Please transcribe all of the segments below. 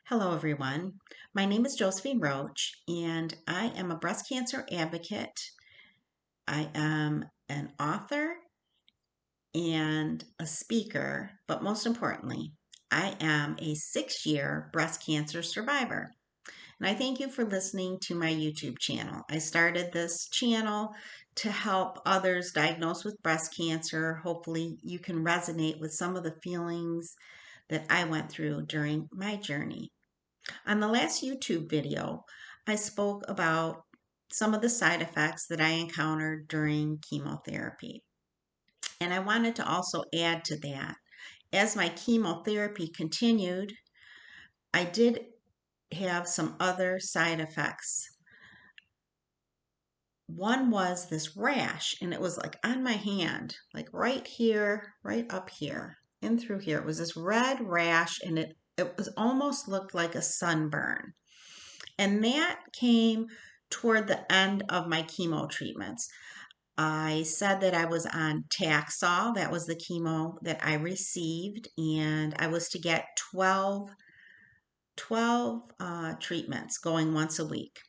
Hello, everyone. My name is Josephine Roach, and I am a breast cancer advocate. I am an author and a speaker, but most importantly, I am a 6-year breast cancer survivor. And I thank you for listening to my YouTube channel. I started this channel to help others diagnosed with breast cancer. Hopefully, you can resonate with some of the feelings that I went through during my journey. On the last YouTube video, I spoke about some of the side effects that I encountered during chemotherapy. And I wanted to also add to that. As my chemotherapy continued, I did have some other side effects. One was this rash, and it was like on my hand, like right here, right up here, and through here. It was this red rash, and it was almost looked like a sunburn. And that came toward the end of my chemo treatments. I said that I was on Taxol. That was the chemo that I received, and I was to get 12 treatments going once a week.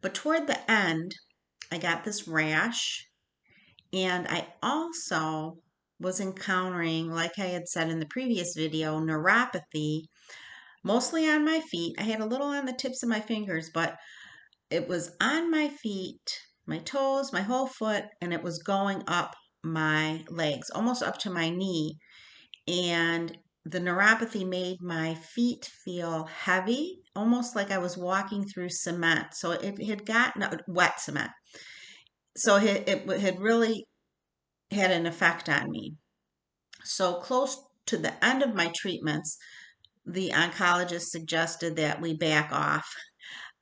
But toward the end, I got this rash, and I also was encountering, like I had said in the previous video, neuropathy, mostly on my feet. I had a little on the tips of my fingers, but it was on my feet, my toes, my whole foot, and it was going up my legs, almost up to my knee. And the neuropathy made my feet feel heavy, almost like I was walking through cement. So it had gotten wet cement. So it had really had an effect on me. So close to the end of my treatments, the oncologist suggested that we back off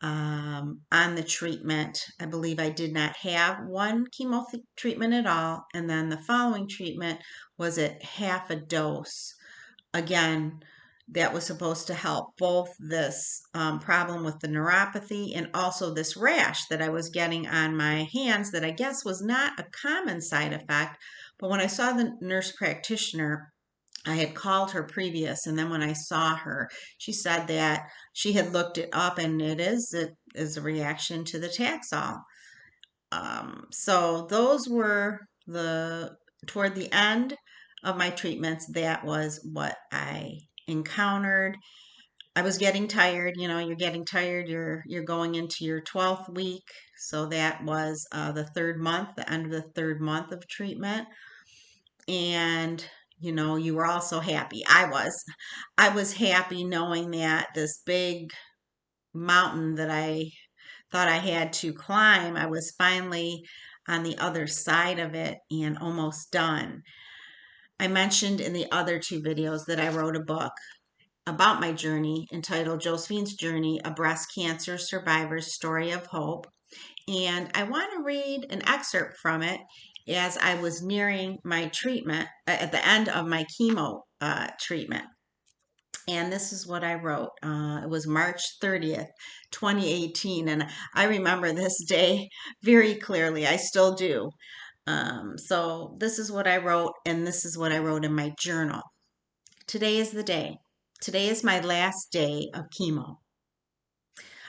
on the treatment. I believe I did not have one chemo treatment at all. And then the following treatment was at half a dose. Again, that was supposed to help both this problem with the neuropathy and also this rash that I was getting on my hands that I guess was not a common side effect. But when I saw the nurse practitioner, I had called her previous, and then when I saw her, she said that she had looked it up, and it is a reaction to the Taxol. So those were toward the end of my treatments. That was what I encountered. I was getting tired. You know, you're getting tired. You're going into your 12th week, so that was the third month, the end of the third month of treatment, and you were also happy. I was happy knowing that this big mountain that I thought I had to climb, I was finally on the other side of it and almost done. I mentioned in the other two videos that I wrote a book about my journey entitled Josephine's Journey, a Breast Cancer Survivor's Story of Hope. And I want to read an excerpt from it as I was nearing my treatment at the end of my chemo treatment. And this is what I wrote. It was March 30th, 2018. And I remember this day very clearly. I still do. So this is what I wrote, and this is what I wrote in my journal. Today is the day. Today is my last day of chemo.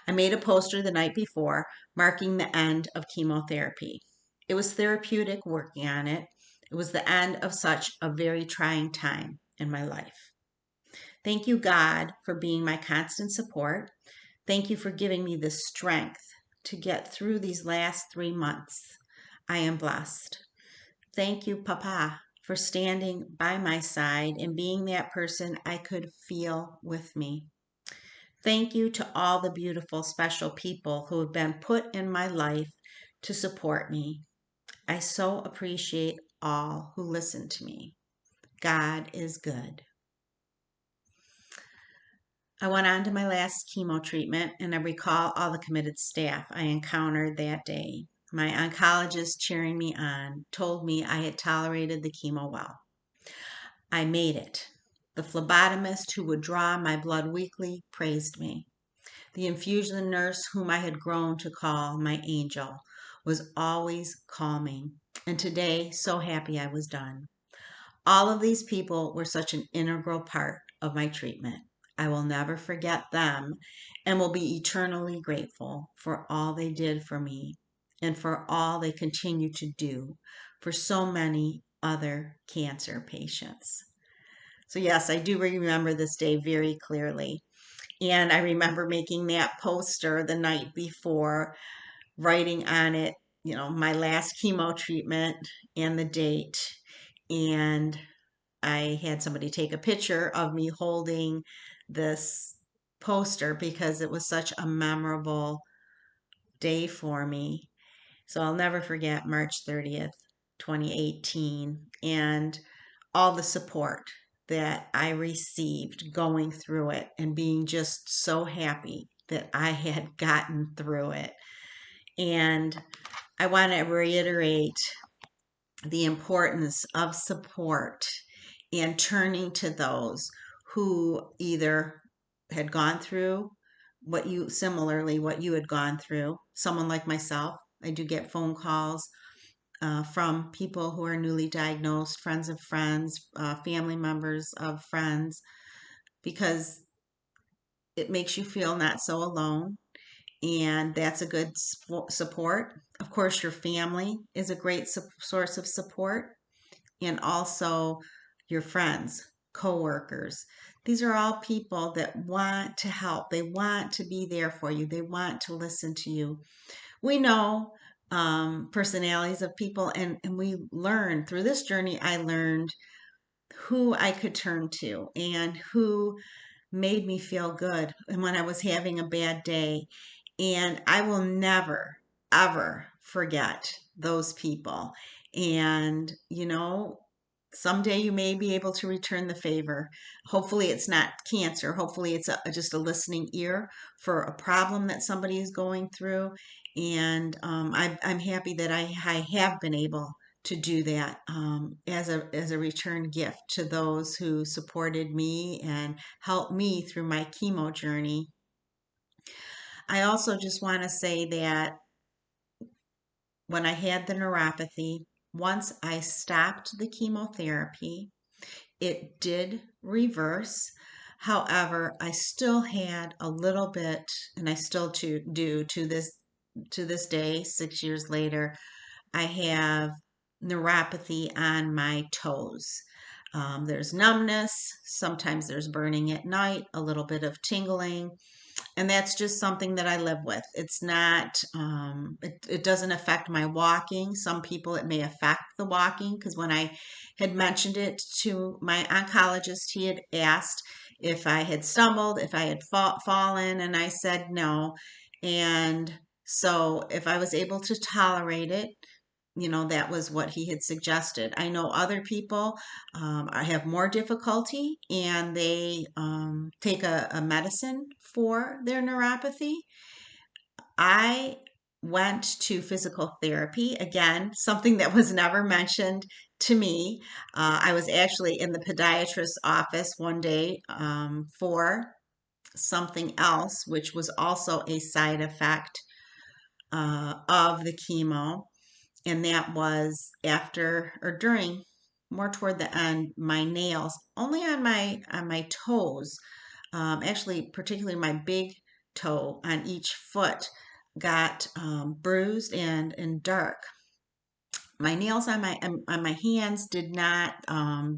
I made a poster the night before marking the end of chemotherapy. It was therapeutic working on it. It was the end of such a very trying time in my life. Thank you, God, for being my constant support. Thank you for giving me the strength to get through these last 3 months. I am blessed. Thank you, Papa, for standing by my side and being that person I could feel with me. Thank you to all the beautiful, special people who have been put in my life to support me. I so appreciate all who listen to me. God is good. I went on to my last chemo treatment, and I recall all the committed staff I encountered that day. My oncologist cheering me on told me I had tolerated the chemo well. I made it. The phlebotomist who would draw my blood weekly praised me. The infusion nurse, whom I had grown to call my angel, was always calming, and today so happy I was done. All of these people were such an integral part of my treatment. I will never forget them and will be eternally grateful for all they did for me and for all they continue to do for so many other cancer patients. So, yes, I do remember this day very clearly. And I remember making that poster the night before, writing on it, my last chemo treatment and the date. And I had somebody take a picture of me holding this poster because it was such a memorable day for me. So I'll never forget March 30th, 2018, and all the support that I received going through it and being just so happy that I had gotten through it. And I want to reiterate the importance of support and turning to those who either had gone through what you had gone through. Someone like myself, I do get phone calls from people who are newly diagnosed, friends of friends, family members of friends, because it makes you feel not so alone. And that's a good support. Of course, your family is a great source of support, and also your friends, coworkers. These are all people that want to help. They want to be there for you. They want to listen to you. We know personalities of people, and we learn through this journey. I learned who I could turn to and who made me feel good and when I was having a bad day. And I will never, ever forget those people. And, someday you may be able to return the favor. Hopefully, it's not cancer. Hopefully, it's just a listening ear for a problem that somebody is going through. And I'm happy that I have been able to do that as a return gift to those who supported me and helped me through my chemo journey. I also just want to say that when I had the neuropathy, once I stopped the chemotherapy, it did reverse. However, I still had a little bit, and I still do to this day, 6 years later. I have neuropathy on my toes. There's numbness, sometimes there's burning at night, a little bit of tingling, and that's just something that I live with. It's not, it doesn't affect my walking. Some people it may affect the walking because when I had mentioned it to my oncologist, he had asked if I had stumbled, if I had fallen, and I said no. And so if I was able to tolerate it, that was what he had suggested. I know other people have more difficulty and they take a medicine for their neuropathy. I went to physical therapy, again, something that was never mentioned to me. I was actually in the podiatrist's office one day for something else, which was also a side effect of the chemo, and that was after or during, more toward the end, my nails only on my toes, actually particularly my big toe on each foot got bruised and dark. My nails on my hands did not,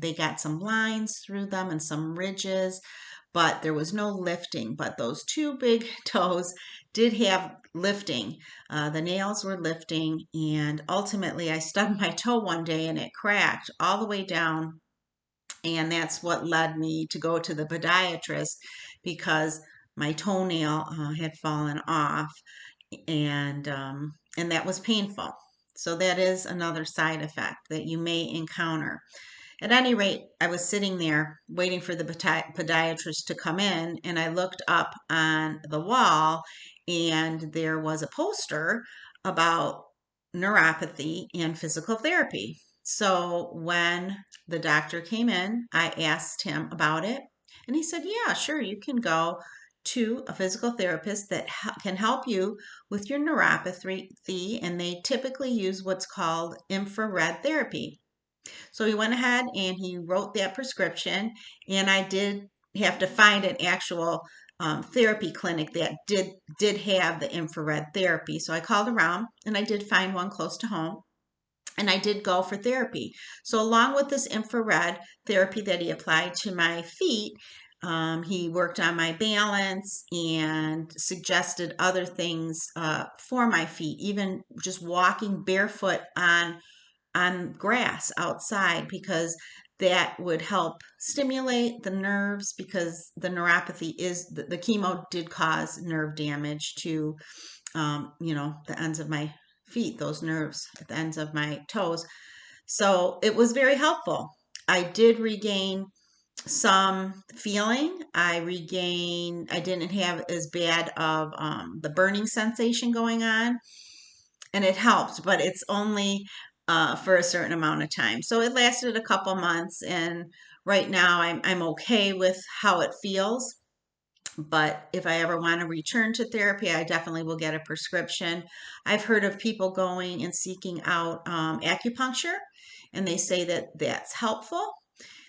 they got some lines through them and some ridges, but there was no lifting. But those two big toes did have lifting. The nails were lifting, and ultimately I stubbed my toe one day and it cracked all the way down. And that's what led me to go to the podiatrist because my toenail had fallen off, and that was painful. So that is another side effect that you may encounter. At any rate, I was sitting there waiting for the podiatrist to come in, and I looked up on the wall, and there was a poster about neuropathy and physical therapy. So when the doctor came in, I asked him about it, and he said, "Yeah, sure, you can go to a physical therapist that can help you with your neuropathy, and they typically use what's called infrared therapy." So he went ahead and he wrote that prescription, and I did have to find an actual therapy clinic that did have the infrared therapy. So I called around and I did find one close to home. And I did go for therapy. So, along with this infrared therapy that he applied to my feet, he worked on my balance and suggested other things for my feet, even just walking barefoot on grass outside, because that would help stimulate the nerves, because the neuropathy is the chemo did cause nerve damage to the ends of my feet, those nerves at the ends of my toes. So it was very helpful. I did regain some feeling. I didn't have as bad of the burning sensation going on, and it helped, but it's only for a certain amount of time. So it lasted a couple months, and right now I'm okay with how it feels. But if I ever want to return to therapy, I definitely will get a prescription. I've heard of people going and seeking out acupuncture, and they say that that's helpful.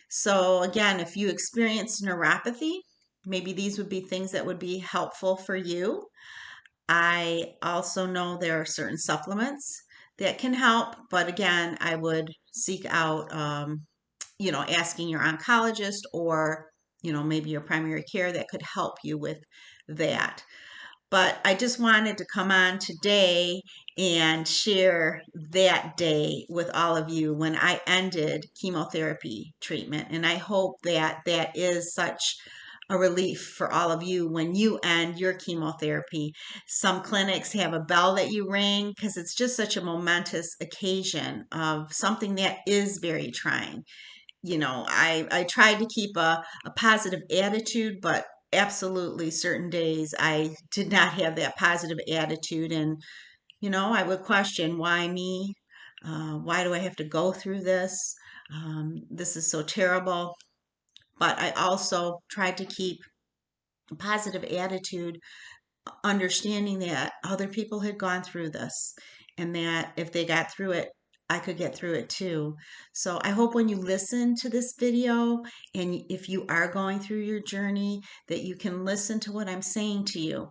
So, again, if you experience neuropathy, maybe these would be things that would be helpful for you. I also know there are certain supplements that can help, but again, I would seek out asking your oncologist, or maybe your primary care that could help you with that. But I just wanted to come on today and share that day with all of you when I ended chemotherapy treatment. And I hope that that is such a relief for all of you when you end your chemotherapy. Some clinics have a bell that you ring because it's just such a momentous occasion of something that is very trying. I tried to keep a positive attitude, but absolutely certain days I did not have that positive attitude. And, I would question, why me? Why do I have to go through this? This is so terrible. But I also tried to keep a positive attitude, understanding that other people had gone through this, and that if they got through it, I could get through it too. So I hope when you listen to this video, and if you are going through your journey, that you can listen to what I'm saying to you.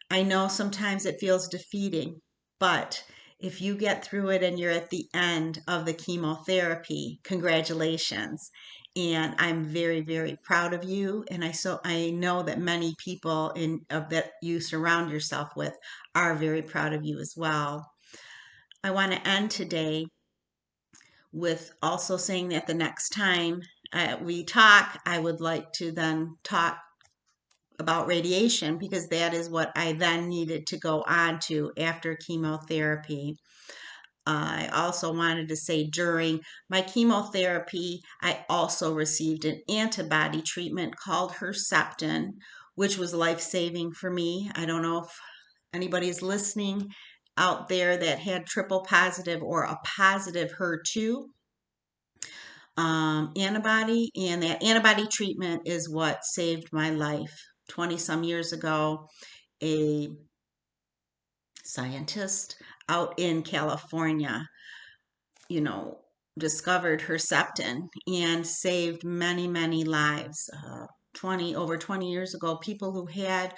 I know sometimes it feels defeating, but if you get through it and you're at the end of the chemotherapy, congratulations. And I'm very, very proud of you. And I know that many people that you surround yourself with are very proud of you as well. I want to end today with also saying that the next time we talk, I would like to then talk about radiation, because that is what I then needed to go on to after chemotherapy. I also wanted to say, during my chemotherapy, I also received an antibody treatment called Herceptin, which was life-saving for me. I don't know if anybody's listening out there that had triple positive or a positive HER2 antibody, and that antibody treatment is what saved my life. 20 some years ago, a scientist out in California, you know, discovered Herceptin and saved many, many lives. 20 years ago, people who had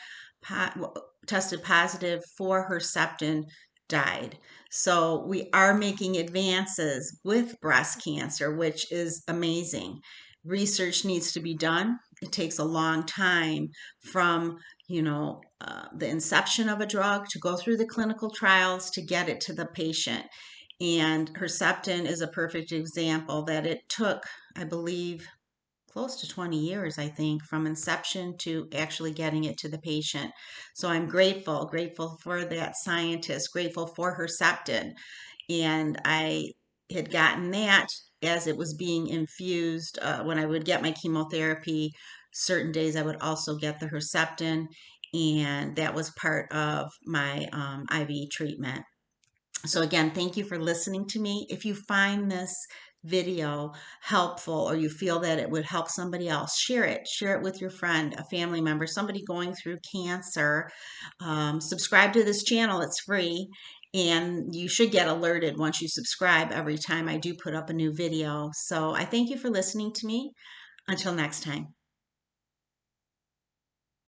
tested positive for Herceptin died. So we are making advances with breast cancer, which is amazing. Research needs to be done. It takes a long time from the inception of a drug to go through the clinical trials to get it to the patient. And Herceptin is a perfect example that it took, I believe, close to 20 years, I think, from inception to actually getting it to the patient. So I'm grateful for that scientist, grateful for Herceptin. And I had gotten that as it was being infused. When I would get my chemotherapy, certain days I would also get the Herceptin, and that was part of my IV treatment. So again, thank you for listening to me. If you find this video helpful, or you feel that it would help somebody else, share it. Share it with your friend, a family member, somebody going through cancer. Subscribe to this channel. It's free. And you should get alerted once you subscribe every time I do put up a new video. So I thank you for listening to me. Until next time.